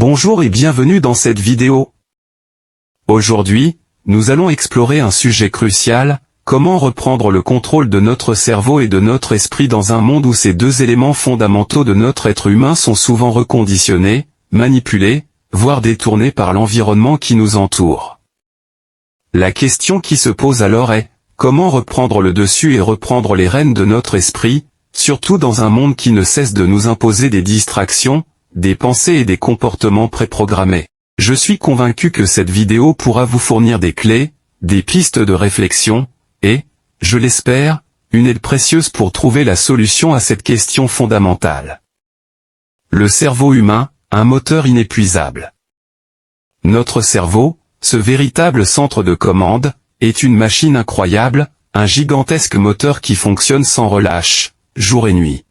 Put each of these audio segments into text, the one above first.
Bonjour et bienvenue dans cette vidéo. Aujourd'hui, nous allons explorer un sujet crucial, comment reprendre le contrôle de notre cerveau et de notre esprit dans un monde où ces deux éléments fondamentaux de notre être humain sont souvent reconditionnés, manipulés, voire détournés par l'environnement qui nous entoure. La question qui se pose alors est, comment reprendre le dessus et reprendre les rênes de notre esprit, surtout dans un monde qui ne cesse de nous imposer des distractions, des pensées et des comportements préprogrammés. Je suis convaincu que cette vidéo pourra vous fournir des clés, des pistes de réflexion, et, je l'espère, une aide précieuse pour trouver la solution à cette question fondamentale. Le cerveau humain, un moteur inépuisable. Notre cerveau, ce véritable centre de commande, est une machine incroyable, un gigantesque moteur qui fonctionne sans relâche, jour et nuit.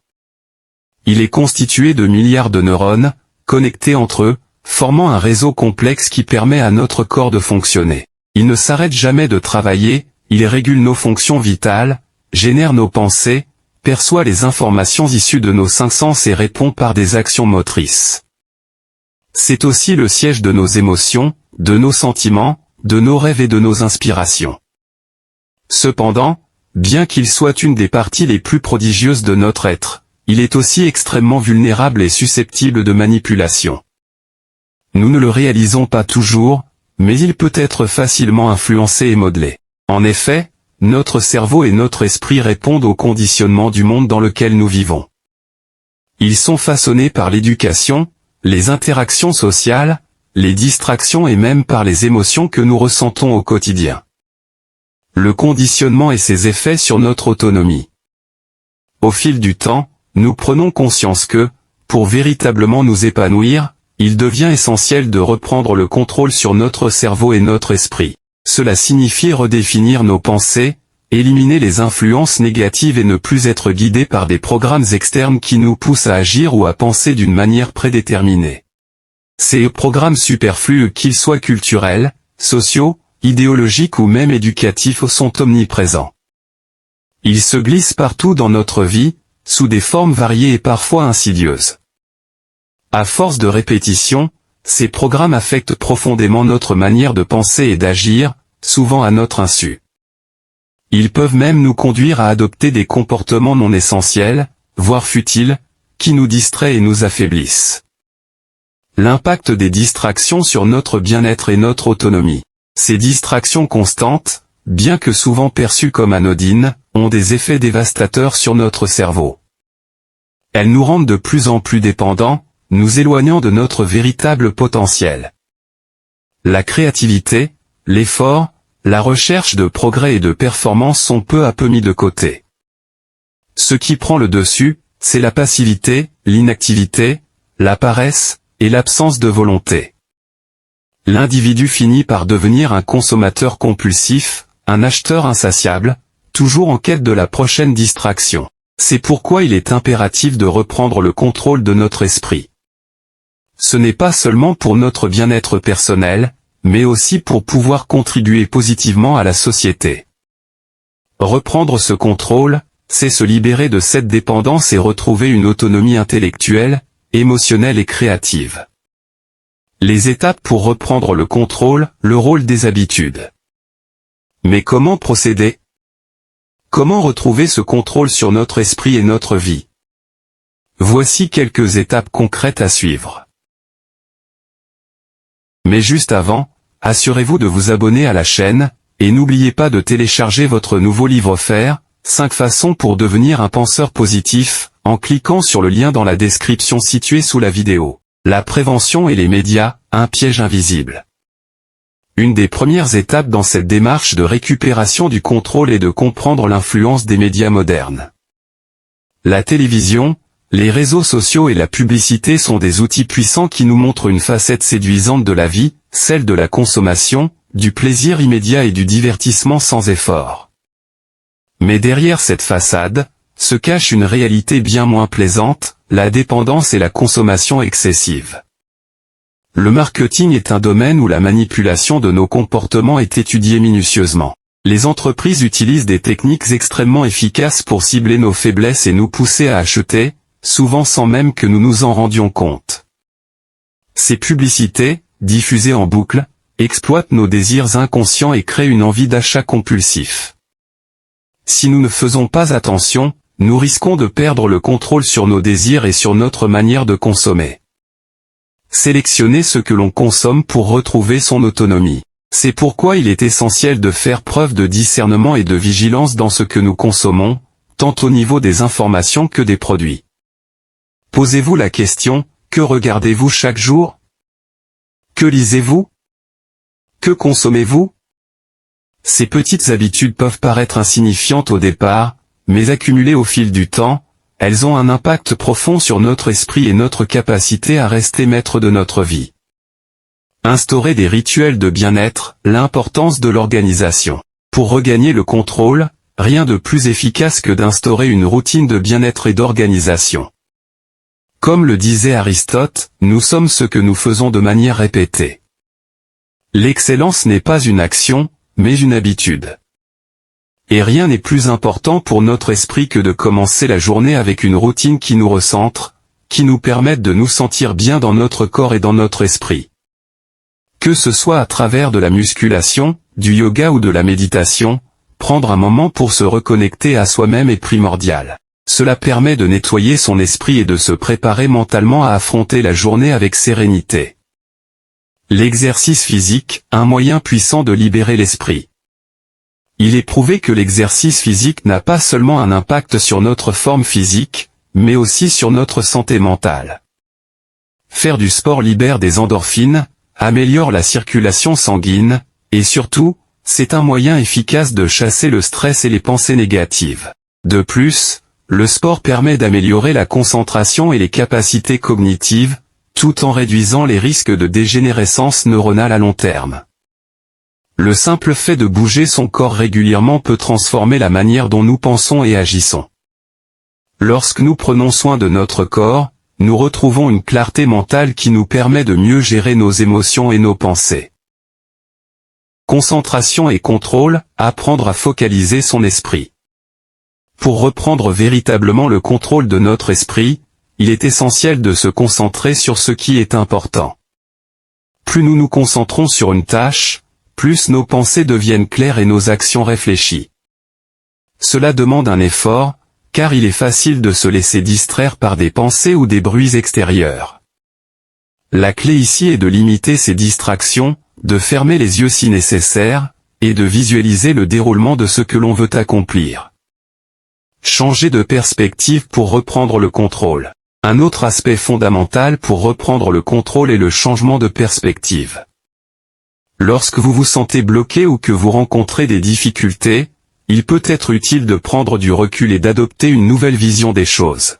Il est constitué de milliards de neurones, connectés entre eux, formant un réseau complexe qui permet à notre corps de fonctionner. Il ne s'arrête jamais de travailler, il régule nos fonctions vitales, génère nos pensées, perçoit les informations issues de nos cinq sens et répond par des actions motrices. C'est aussi le siège de nos émotions, de nos sentiments, de nos rêves et de nos inspirations. Cependant, bien qu'il soit une des parties les plus prodigieuses de notre être, il est aussi extrêmement vulnérable et susceptible de manipulation. Nous ne le réalisons pas toujours, mais il peut être facilement influencé et modelé. En effet, notre cerveau et notre esprit répondent au conditionnement du monde dans lequel nous vivons. Ils sont façonnés par l'éducation, les interactions sociales, les distractions et même par les émotions que nous ressentons au quotidien. Le conditionnement et ses effets sur notre autonomie. Au fil du temps, nous prenons conscience que, pour véritablement nous épanouir, il devient essentiel de reprendre le contrôle sur notre cerveau et notre esprit. Cela signifie redéfinir nos pensées, éliminer les influences négatives et ne plus être guidés par des programmes externes qui nous poussent à agir ou à penser d'une manière prédéterminée. Ces programmes superflus, qu'ils soient culturels, sociaux, idéologiques ou même éducatifs, sont omniprésents. Ils se glissent partout dans notre vie, sous des formes variées et parfois insidieuses. À force de répétition, ces programmes affectent profondément notre manière de penser et d'agir, souvent à notre insu. Ils peuvent même nous conduire à adopter des comportements non essentiels, voire futiles, qui nous distraient et nous affaiblissent. L'impact des distractions sur notre bien-être et notre autonomie. Ces distractions constantes, bien que souvent perçues comme anodines, ont des effets dévastateurs sur notre cerveau. Elles nous rendent de plus en plus dépendants, nous éloignant de notre véritable potentiel. La créativité, l'effort, la recherche de progrès et de performance sont peu à peu mis de côté. Ce qui prend le dessus, c'est la passivité, l'inactivité, la paresse, et l'absence de volonté. L'individu finit par devenir un consommateur compulsif, un acheteur insatiable, toujours en quête de la prochaine distraction. C'est pourquoi il est impératif de reprendre le contrôle de notre esprit. Ce n'est pas seulement pour notre bien-être personnel, mais aussi pour pouvoir contribuer positivement à la société. Reprendre ce contrôle, c'est se libérer de cette dépendance et retrouver une autonomie intellectuelle, émotionnelle et créative. Les étapes pour reprendre le contrôle, le rôle des habitudes. Mais comment procéder ? Comment retrouver ce contrôle sur notre esprit et notre vie? Voici quelques étapes concrètes à suivre. Mais juste avant, assurez-vous de vous abonner à la chaîne, et n'oubliez pas de télécharger votre nouveau livre offert, 5 façons pour devenir un penseur positif, en cliquant sur le lien dans la description située sous la vidéo. La prévention et les médias, un piège invisible. Une des premières étapes dans cette démarche de récupération du contrôle est de comprendre l'influence des médias modernes. La télévision, les réseaux sociaux et la publicité sont des outils puissants qui nous montrent une facette séduisante de la vie, celle de la consommation, du plaisir immédiat et du divertissement sans effort. Mais derrière cette façade, se cache une réalité bien moins plaisante, la dépendance et la consommation excessive. Le marketing est un domaine où la manipulation de nos comportements est étudiée minutieusement. Les entreprises utilisent des techniques extrêmement efficaces pour cibler nos faiblesses et nous pousser à acheter, souvent sans même que nous nous en rendions compte. Ces publicités, diffusées en boucle, exploitent nos désirs inconscients et créent une envie d'achat compulsif. Si nous ne faisons pas attention, nous risquons de perdre le contrôle sur nos désirs et sur notre manière de consommer. Sélectionnez ce que l'on consomme pour retrouver son autonomie. C'est pourquoi il est essentiel de faire preuve de discernement et de vigilance dans ce que nous consommons, tant au niveau des informations que des produits. Posez-vous la question, que regardez-vous chaque jour? Que lisez-vous? Que consommez-vous? Ces petites habitudes peuvent paraître insignifiantes au départ, mais accumulées au fil du temps, elles ont un impact profond sur notre esprit et notre capacité à rester maître de notre vie. Instaurer des rituels de bien-être, l'importance de l'organisation. Pour regagner le contrôle, rien de plus efficace que d'instaurer une routine de bien-être et d'organisation. Comme le disait Aristote, nous sommes ce que nous faisons de manière répétée. L'excellence n'est pas une action, mais une habitude. Et rien n'est plus important pour notre esprit que de commencer la journée avec une routine qui nous recentre, qui nous permette de nous sentir bien dans notre corps et dans notre esprit. Que ce soit à travers de la musculation, du yoga ou de la méditation, prendre un moment pour se reconnecter à soi-même est primordial. Cela permet de nettoyer son esprit et de se préparer mentalement à affronter la journée avec sérénité. L'exercice physique, un moyen puissant de libérer l'esprit. Il est prouvé que l'exercice physique n'a pas seulement un impact sur notre forme physique, mais aussi sur notre santé mentale. Faire du sport libère des endorphines, améliore la circulation sanguine, et surtout, c'est un moyen efficace de chasser le stress et les pensées négatives. De plus, le sport permet d'améliorer la concentration et les capacités cognitives, tout en réduisant les risques de dégénérescence neuronale à long terme. Le simple fait de bouger son corps régulièrement peut transformer la manière dont nous pensons et agissons. Lorsque nous prenons soin de notre corps, nous retrouvons une clarté mentale qui nous permet de mieux gérer nos émotions et nos pensées. Concentration et contrôle, apprendre à focaliser son esprit. Pour reprendre véritablement le contrôle de notre esprit, il est essentiel de se concentrer sur ce qui est important. Plus nous nous concentrons sur une tâche, plus nos pensées deviennent claires et nos actions réfléchies. Cela demande un effort, car il est facile de se laisser distraire par des pensées ou des bruits extérieurs. La clé ici est de limiter ces distractions, de fermer les yeux si nécessaire, et de visualiser le déroulement de ce que l'on veut accomplir. Changer de perspective pour reprendre le contrôle. Un autre aspect fondamental pour reprendre le contrôle est le changement de perspective. Lorsque vous vous sentez bloqué ou que vous rencontrez des difficultés, il peut être utile de prendre du recul et d'adopter une nouvelle vision des choses.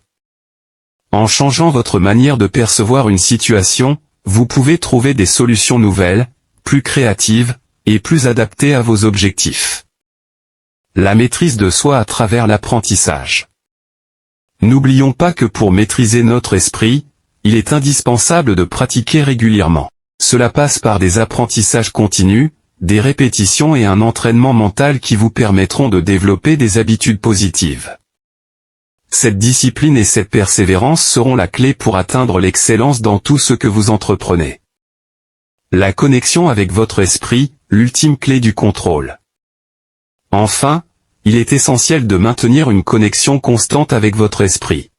En changeant votre manière de percevoir une situation, vous pouvez trouver des solutions nouvelles, plus créatives, et plus adaptées à vos objectifs. La maîtrise de soi à travers l'apprentissage. N'oublions pas que pour maîtriser notre esprit, il est indispensable de pratiquer régulièrement. Cela passe par des apprentissages continus, des répétitions et un entraînement mental qui vous permettront de développer des habitudes positives. Cette discipline et cette persévérance seront la clé pour atteindre l'excellence dans tout ce que vous entreprenez. La connexion avec votre esprit, l'ultime clé du contrôle. Enfin, il est essentiel de maintenir une connexion constante avec votre esprit.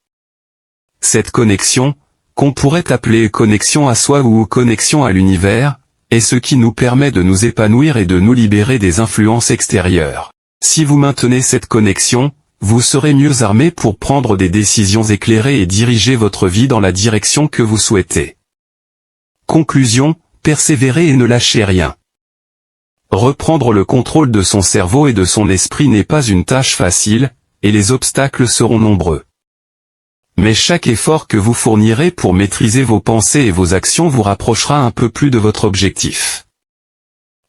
Cette connexion, qu'on pourrait appeler connexion à soi ou connexion à l'univers, est ce qui nous permet de nous épanouir et de nous libérer des influences extérieures. Si vous maintenez cette connexion, vous serez mieux armé pour prendre des décisions éclairées et diriger votre vie dans la direction que vous souhaitez. Conclusion, persévérez et ne lâchez rien. Reprendre le contrôle de son cerveau et de son esprit n'est pas une tâche facile, et les obstacles seront nombreux. Mais chaque effort que vous fournirez pour maîtriser vos pensées et vos actions vous rapprochera un peu plus de votre objectif.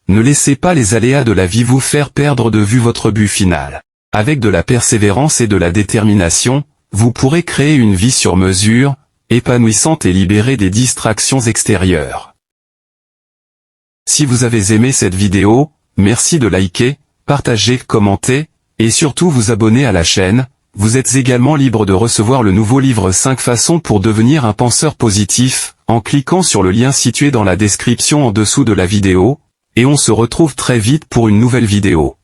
Ne laissez pas les aléas de la vie vous faire perdre de vue votre but final. Avec de la persévérance et de la détermination, vous pourrez créer une vie sur mesure, épanouissante et libérée des distractions extérieures. Si vous avez aimé cette vidéo, merci de liker, partager, commenter, et surtout vous abonner à la chaîne. Vous êtes également libre de recevoir le nouveau livre 5 façons pour devenir un penseur positif, en cliquant sur le lien situé dans la description en dessous de la vidéo, et on se retrouve très vite pour une nouvelle vidéo.